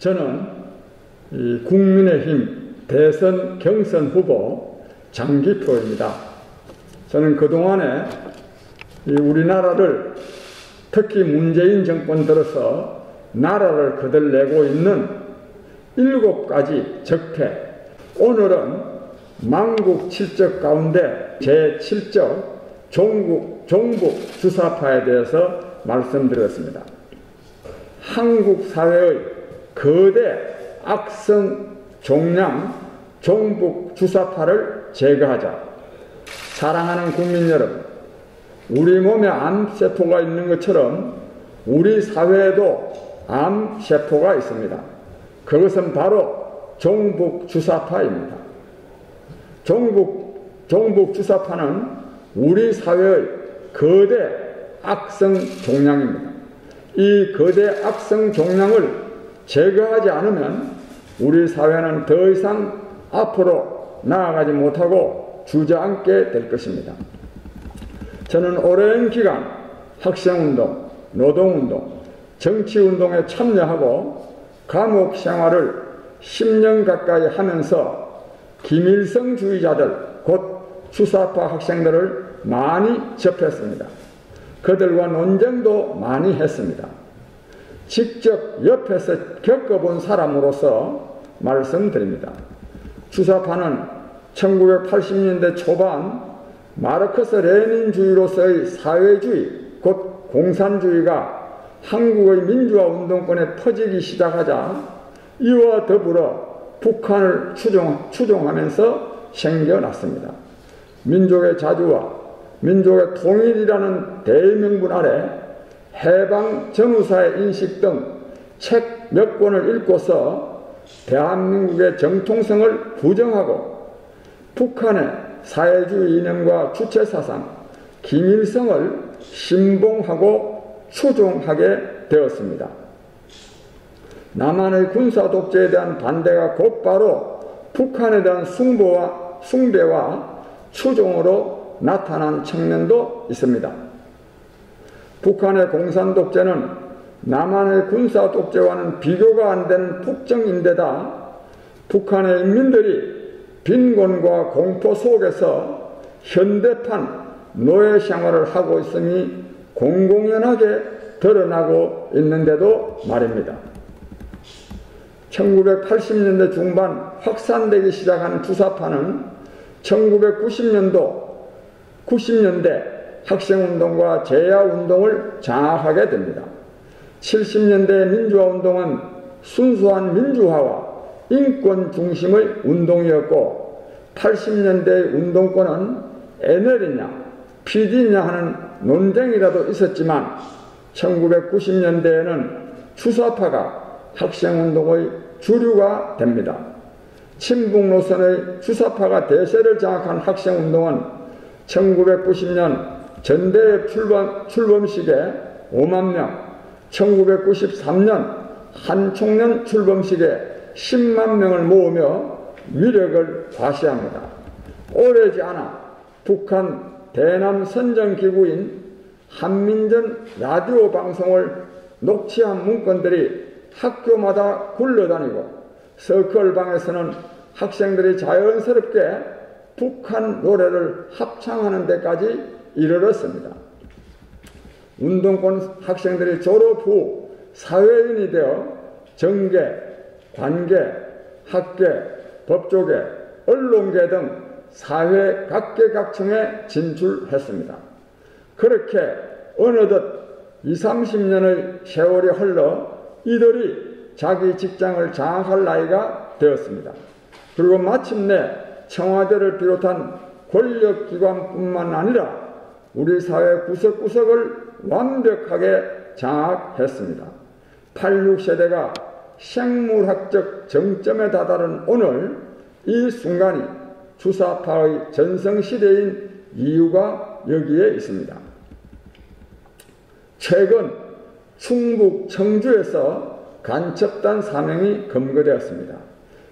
저는 이 국민의힘 대선 경선 후보 장기표입니다. 저는 그동안에 우리나라를 특히 문재인 정권 들어서 나라를 거들내고 있는 7가지 적폐, 오늘은 만국 7적 가운데 제7적 종북 주사파에 대해서 말씀드렸습니다. 한국 사회의 거대 악성 종양 종북 주사파를 제거하자. 사랑하는 국민 여러분, 우리 몸에 암세포가 있는 것처럼 우리 사회에도 암세포가 있습니다. 그것은 바로 종북 주사파입니다. 종북 주사파는 우리 사회의 거대 악성 종양입니다. 이 거대 악성 종양을 제거하지 않으면 우리 사회는 더 이상 앞으로 나아가지 못하고 주저앉게 될 것입니다. 저는 오랜 기간 학생운동, 노동운동, 정치운동에 참여하고 감옥 생활을 10년 가까이 하면서 김일성주의자들, 곧 주사파 학생들을 많이 접했습니다. 그들과 논쟁도 많이 했습니다. 직접 옆에서 겪어본 사람으로서 말씀드립니다. 주사파는 1980년대 초반 마르크스 레닌주의로서의 사회주의, 곧 공산주의가 한국의 민주화 운동권에 퍼지기 시작하자 이와 더불어 북한을 추종하면서 생겨났습니다. 민족의 자주와 민족의 통일이라는 대명분 아래 해방 전후사의 인식 등 책 몇 권을 읽고서 대한민국의 정통성을 부정하고 북한의 사회주의 이념과 주체사상, 김일성을 신봉하고 추종하게 되었습니다. 남한의 군사독재에 대한 반대가 곧바로 북한에 대한 숭배와 추종으로 나타난 측면도 있습니다. 북한의 공산독재는 남한의 군사독재와는 비교가 안 되는 폭정인데다 북한의 인민들이 빈곤과 공포 속에서 현대판 노예 생활을 하고 있음이 공공연하게 드러나고 있는데도 말입니다. 1980년대 중반 확산되기 시작한 주사파는 1990년대 학생운동과 제야운동을 장악하게 됩니다. 70년대 민주화운동은 순수한 민주화와 인권 중심의 운동이었고 80년대 운동권은 NL이냐 PD냐 하는 논쟁이라도 있었지만 1990년대에는 주사파가 학생운동의 주류가 됩니다. 친북 노선의 주사파가 대세를 장악한 학생운동은 1990년 전대협 출범식에 5만 명, 1993년 한총련 출범식에 10만 명을 모으며 위력을 과시합니다. 오래지 않아 북한 대남 선전기구인 한민전 라디오 방송을 녹취한 문건들이 학교마다 굴러다니고 서클방에서는 학생들이 자연스럽게 북한 노래를 합창하는 데까지 이르렀습니다. 운동권 학생들이 졸업 후 사회인이 되어 정계, 관계, 학계, 법조계, 언론계 등 사회 각계각층에 진출했습니다. 그렇게 어느덧 20, 30년의 세월이 흘러 이들이 자기 직장을 장악할 나이가 되었습니다. 그리고 마침내 청와대를 비롯한 권력기관뿐만 아니라 우리 사회 구석구석을 완벽하게 장악했습니다. 86세대가 생물학적 정점에 다다른 오늘 이 순간이 주사파의 전성시대인 이유가 여기에 있습니다. 최근 충북 청주에서 간첩단 4명이 검거되었습니다.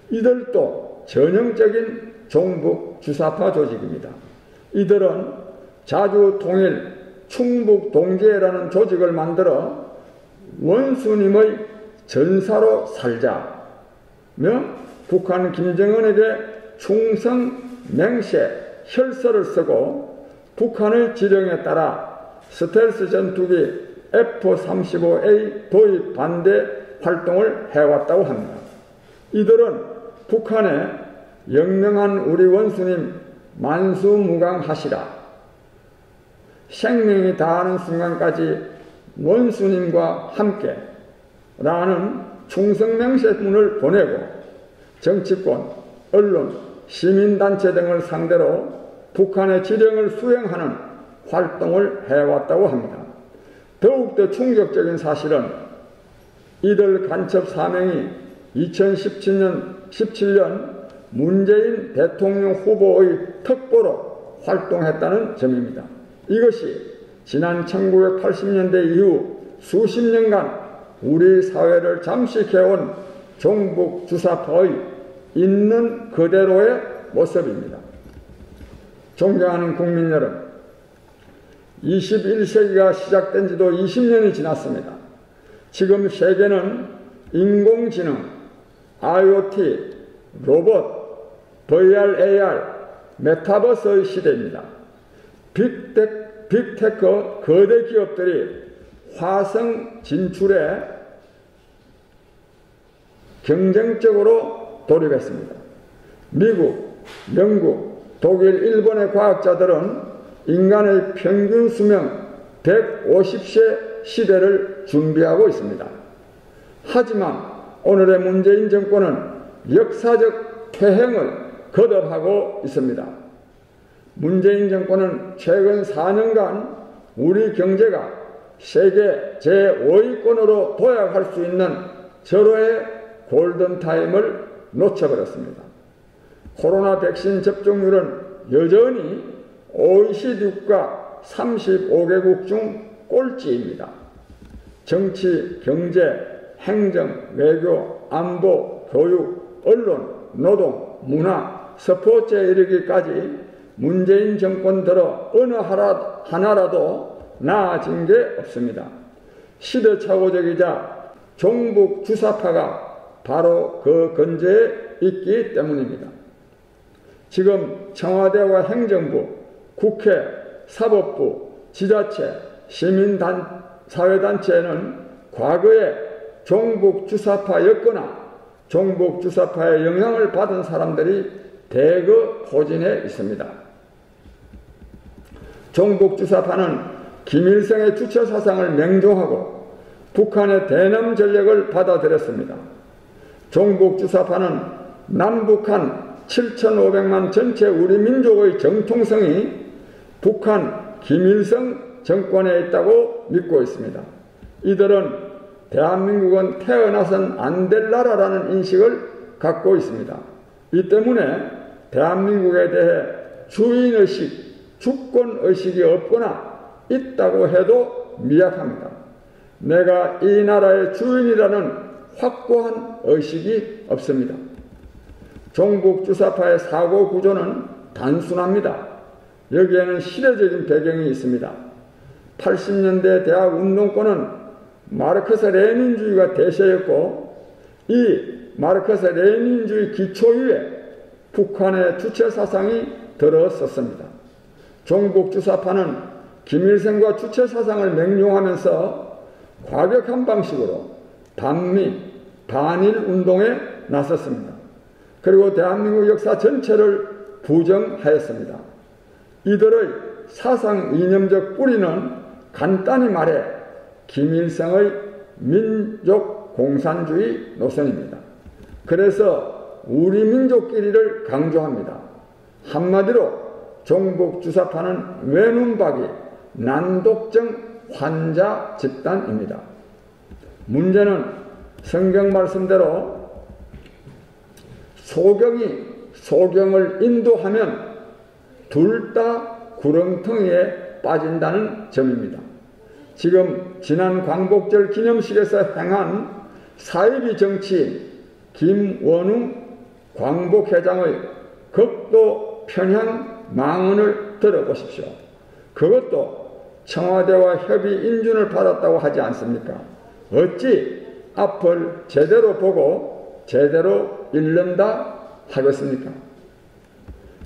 이들도 전형적인 종북 주사파 조직입니다. 이들은 자주통일 충북동지회라는 조직을 만들어 원수님의 전사로 살자며 북한 김정은에게 충성 맹세 혈서를 쓰고 북한의 지령에 따라 스텔스 전투기 F-35A 도입 반대 활동을 해왔다고 합니다. 이들은 북한에 영명한 우리 원수님 만수무강하시라, 생명이 다하는 순간까지 원수님과 함께 라는 충성맹세문을 보내고 정치권, 언론, 시민단체 등을 상대로 북한의 지령을 수행하는 활동을 해왔다고 합니다. 더욱더 충격적인 사실은 이들 간첩 사명이 2017년 문재인 대통령 후보의 특보로 활동했다는 점입니다. 이것이 지난 1980년대 이후 수십 년간 우리 사회를 잠식해온 종북 주사파의 있는 그대로의 모습입니다. 존경하는 국민 여러분, 21세기가 시작된 지도 20년이 지났습니다. 지금 세계는 인공지능, IoT, 로봇, VR, AR, 메타버스의 시대입니다. 빅테크 거대 기업들이 화성 진출에 경쟁적으로 돌입했습니다. 미국, 영국, 독일, 일본의 과학자들은 인간의 평균 수명 150세 시대를 준비하고 있습니다. 하지만 오늘의 문재인 정권은 역사적 퇴행을 거듭하고 있습니다. 문재인 정권은 최근 4년간 우리 경제가 세계 제5위권으로 도약할 수 있는 절호의 골든타임을 놓쳐버렸습니다. 코로나 백신 접종률은 여전히 OECD 국가 35개국 중 꼴찌입니다. 정치, 경제, 행정, 외교, 안보, 교육, 언론, 노동, 문화, 스포츠에 이르기까지 문재인 정권 들어 어느 하나라도 나아진 게 없습니다. 시대착오적이자 종북 주사파가 바로 그 근저에 있기 때문입니다. 지금 청와대와 행정부, 국회, 사법부, 지자체, 시민사회단체는 과거에 종북 주사파였거나 종북 주사파의 영향을 받은 사람들이 대거 포진해 있습니다. 종북 주사파는 김일성의 주체 사상을 맹종하고 북한의 대남 전략을 받아들였습니다. 종북 주사파는 남북한 7,500만 전체 우리 민족의 정통성이 북한 김일성 정권에 있다고 믿고 있습니다. 이들은 대한민국은 태어나선 안 될 나라라는 인식을 갖고 있습니다. 이 때문에 대한민국에 대해 주인의식, 주권의식이 없거나 있다고 해도 미약합니다. 내가 이 나라의 주인이라는 확고한 의식이 없습니다. 종북 주사파의 사고 구조는 단순합니다. 여기에는 시대적인 배경이 있습니다. 80년대 대학 운동권은 마르크스 레닌주의가 대세였고 이 마르크스 레닌주의 기초 위에 북한의 주체 사상이 들어섰습니다. 종북 주사파는 김일성과 주체 사상을 맹용하면서 과격한 방식으로 반미, 반일 운동에 나섰습니다. 그리고 대한민국 역사 전체를 부정하였습니다. 이들의 사상 이념적 뿌리는 간단히 말해 김일성의 민족 공산주의 노선입니다. 그래서 우리 민족끼리를 강조합니다. 한마디로 종북 주사파는 외눈박이, 난독증 환자 집단입니다. 문제는 성경 말씀대로 소경이 소경을 인도하면 둘 다 구렁텅이에 빠진다는 점입니다. 지금 지난 광복절 기념식에서 행한 사이비 정치인 김원웅 광복회장의 극도 편향 망언을 들어보십시오. 그것도 청와대와 협의 인준을 받았다고 하지 않습니까? 어찌 앞을 제대로 보고 제대로 읽는다 하겠습니까?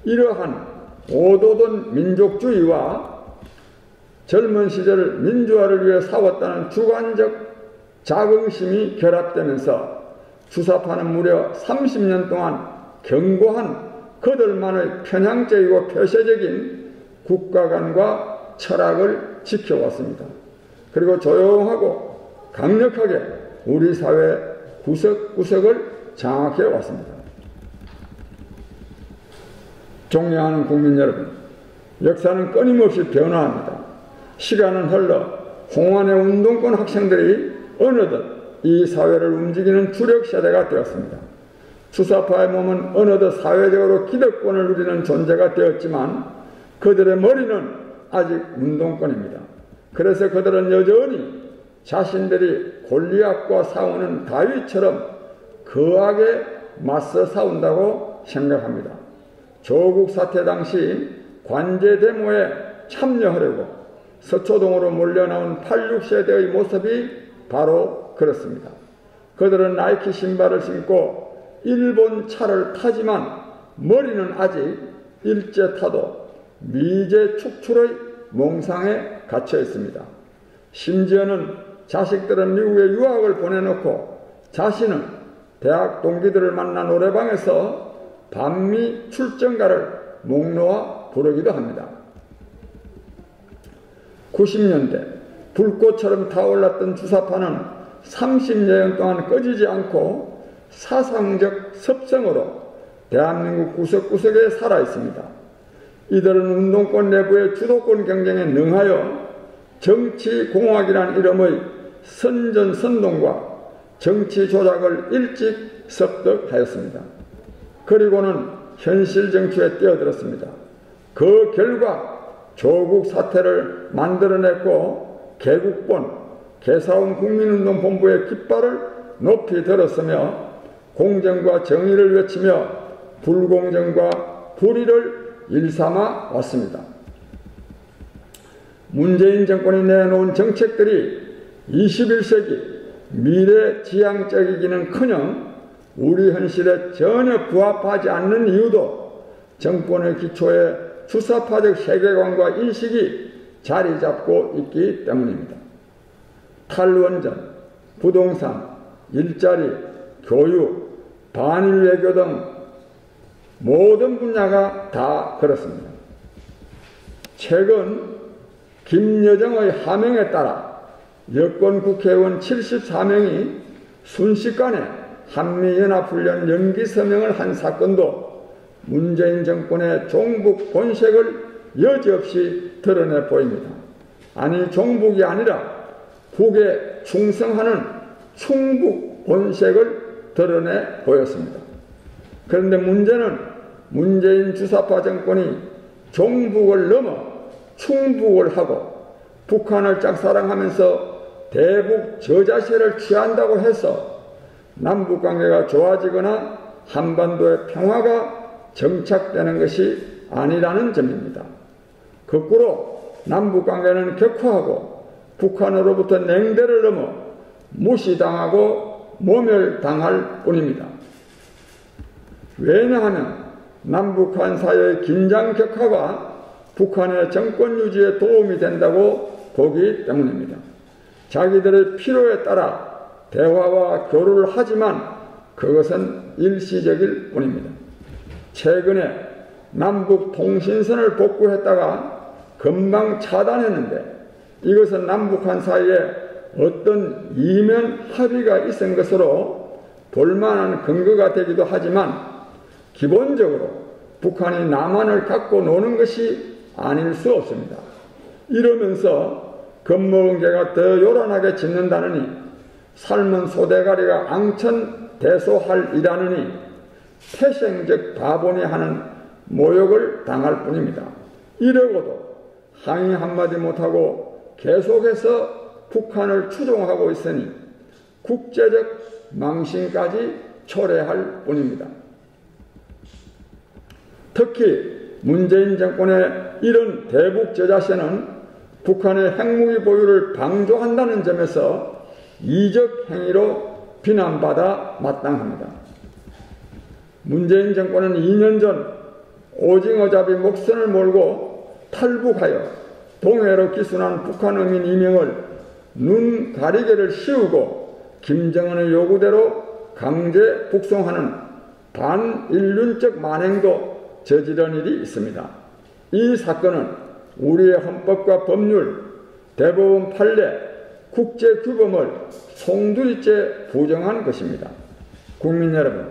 이러한 오도된 민족주의와 젊은 시절 민주화를 위해 싸웠다는 주관적 자긍심이 결합되면서 주사파는 무려 30년 동안 견고한 그들만의 편향적이고 폐쇄적인 국가관과 철학을 지켜왔습니다. 그리고 조용하고 강력하게 우리 사회 구석구석을 장악해 왔습니다. 존경하는 국민 여러분, 역사는 끊임없이 변화합니다. 시간은 흘러 홍안의 운동권 학생들이 어느덧 이 사회를 움직이는 주력 세대가 되었습니다. 주사파의 몸은 어느덧 사회적으로 기득권을 누리는 존재가 되었지만 그들의 머리는 아직 운동권입니다. 그래서 그들은 여전히 자신들이 골리앗과 싸우는 다윗처럼 거하게 맞서 싸운다고 생각합니다. 조국 사태 당시 관제 데모에 참여하려고 서초동으로 몰려나온 86세대의 모습이 바로 그렇습니다. 그들은 나이키 신발을 신고 일본 차를 타지만 머리는 아직 일제 타도 미제 축출의 몽상에 갇혀 있습니다. 심지어는 자식들은 미국에 유학을 보내놓고 자신은 대학 동기들을 만나 노래방에서 반미 출전가를 목 놓아 부르기도 합니다. 90년대 불꽃처럼 타올랐던 주사파는 30년 동안 꺼지지 않고 사상적 습성으로 대한민국 구석구석에 살아있습니다. 이들은 운동권 내부의 주도권 경쟁에 능하여 정치공학이라는 이름의 선전선동과 정치 조작을 일찍 습득하였습니다. 그리고는 현실 정치에 뛰어들었습니다. 그 결과 조국 사태를 만들어냈고 개국본, 개사원 국민운동본부의 깃발을 높이 들었으며 공정과 정의를 외치며 불공정과 불의를 일삼아 왔습니다. 문재인 정권이 내놓은 정책들이 21세기 미래지향적이기는커녕 우리 현실에 전혀 부합하지 않는 이유도 정권의 기초에 주사파적 세계관과 인식이 자리 잡고 있기 때문입니다. 탈원전, 부동산, 일자리, 교육, 반일 외교 등 모든 분야가 다 그렇습니다. 최근 김여정의 하명에 따라 여권 국회의원 74명이 순식간에 한미연합훈련 연기 서명을 한 사건도 문재인 정권의 종북 본색을 여지없이 드러내 보입니다. 아니, 종북이 아니라 북에 충성하는 충북 본색을 드러내 보였습니다. 그런데 문제는 문재인 주사파 정권이 종북을 넘어 충북을 하고 북한을 짝사랑하면서 대북 저자세를 취한다고 해서 남북관계가 좋아지거나 한반도의 평화가 정착되는 것이 아니라는 점입니다. 거꾸로 남북관계는 격화하고 북한으로부터 냉대를 넘어 무시당하고 모멸당할 뿐입니다. 왜냐하면 남북한 사이의 긴장 격화가 북한의 정권 유지에 도움이 된다고 보기 때문입니다. 자기들의 필요에 따라 대화와 교류를 하지만 그것은 일시적일 뿐입니다. 최근에 남북 통신선을 복구했다가 금방 차단했는데 이것은 남북한 사이에 어떤 이면 합의가 있은 것으로 볼만한 근거가 되기도 하지만 기본적으로 북한이 남한을 갖고 노는 것이 아닐 수 없습니다. 이러면서 겁먹은 개가 더 요란하게 짖는다느니 삶은 소대가리가 앙천대소할이라느니 태생적 바보니 하는 모욕을 당할 뿐입니다. 이러고도 항의 한마디 못하고 계속해서 북한을 추종하고 있으니 국제적 망신까지 초래할 뿐입니다. 특히 문재인 정권의 이런 대북 저자세는 북한의 핵무기 보유를 방조한다는 점에서 이적 행위로 비난받아 마땅합니다. 문재인 정권은 2년 전 오징어잡이 목선을 몰고 탈북하여 동해로 기순한 북한 어민 이명을 눈 가리개를 씌우고 김정은의 요구대로 강제 북송하는 반인륜적 만행도 저지른 일이 있습니다. 이 사건은 우리의 헌법과 법률, 대법원 판례, 국제규범을 송두리째 부정한 것입니다. 국민 여러분,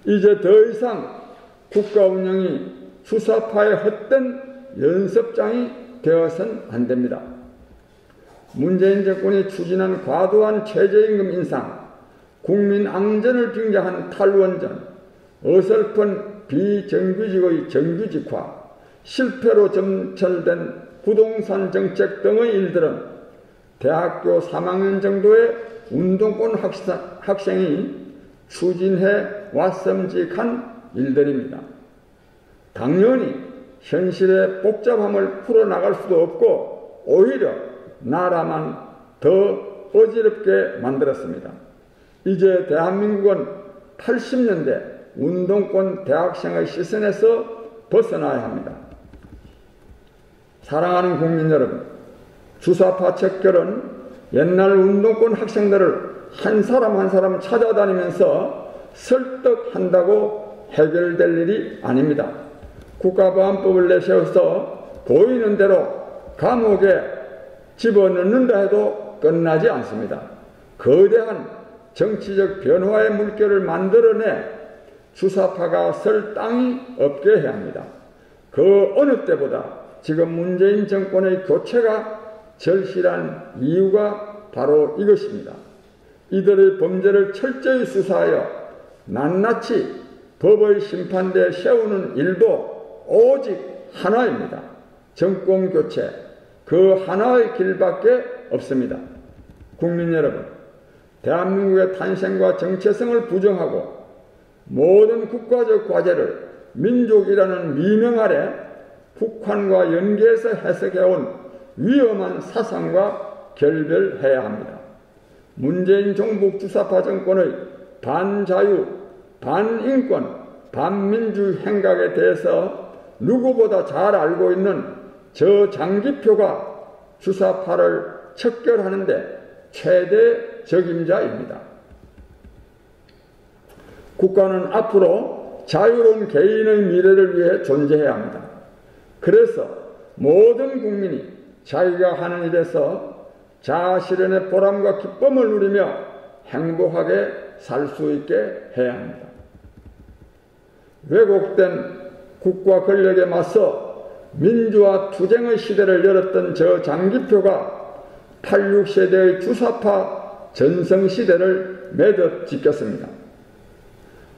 이제 더 이상 국가 운영이 수사파의 헛된 연습장이 되어서는 안 됩니다. 문재인 정권이 추진한 과도한 최저임금 인상, 국민 안전을 빙자한 탈원전, 어설픈 비정규직의 정규직화, 실패로 점철된 부동산 정책 등의 일들은 대학교 3학년 정도의 운동권 학생이 추진해 왔음직한 일들입니다. 당연히 현실의 복잡함을 풀어나갈 수도 없고 오히려 나라만 더 어지럽게 만들었습니다. 이제 대한민국은 80년대 운동권 대학생의 시선에서 벗어나야 합니다. 사랑하는 국민 여러분, 주사파 척결은 옛날 운동권 학생들을 한 사람 한 사람 찾아다니면서 설득한다고 해결될 일이 아닙니다. 국가보안법을 내세워서 보이는 대로 감옥에 집어넣는다 해도 끝나지 않습니다. 거대한 정치적 변화의 물결을 만들어내 주사파가 설 땅이 없게 해야 합니다. 그 어느 때보다 지금 문재인 정권의 교체가 절실한 이유가 바로 이것입니다. 이들의 범죄를 철저히 수사하여 낱낱이 법의 심판대에 세우는 일도 오직 하나입니다. 정권 교체, 그 하나의 길밖에 없습니다. 국민 여러분, 대한민국의 탄생과 정체성을 부정하고 모든 국가적 과제를 민족이라는 미명 아래 북한과 연계해서 해석해온 위험한 사상과 결별해야 합니다. 문재인 종북 주사파 정권의 반자유, 반인권, 반민주 행각에 대해서 누구보다 잘 알고 있는 저 장기표가 주사파를 척결하는 데 최대 적임자입니다. 국가는 앞으로 자유로운 개인의 미래를 위해 존재해야 합니다. 그래서 모든 국민이 자기가 하는 일에서 자아실현의 보람과 기쁨을 누리며 행복하게 살 수 있게 해야 합니다. 왜곡된 국가 권력에 맞서 민주화 투쟁의 시대를 열었던 저 장기표가 86세대의 주사파 전성시대를 매듭 짓겠습니다.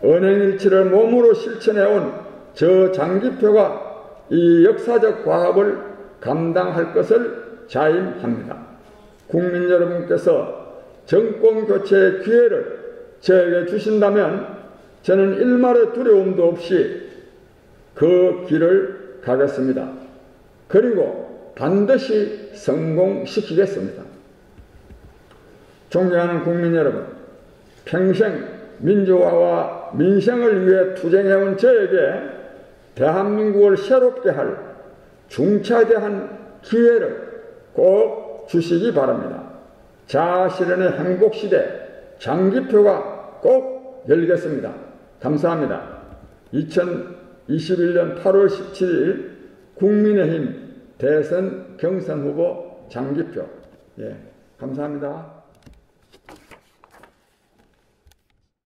언행일치를 몸으로 실천해온 저 장기표가 이 역사적 과업을 감당할 것을 자임합니다. 국민 여러분께서 정권 교체의 기회를 저에게 주신다면 저는 일말의 두려움도 없이 그 길을 가겠습니다. 그리고 반드시 성공시키겠습니다. 존경하는 국민 여러분, 평생 민주화와 민생을 위해 투쟁해온 저에게 대한민국을 새롭게 할 중차대한 기회를 꼭 주시기 바랍니다. 자아실현의 행복시대 장기표가 꼭 열겠습니다. 감사합니다. 2021년 8월 17일 국민의힘 대선 경선 후보 장기표. 감사합니다.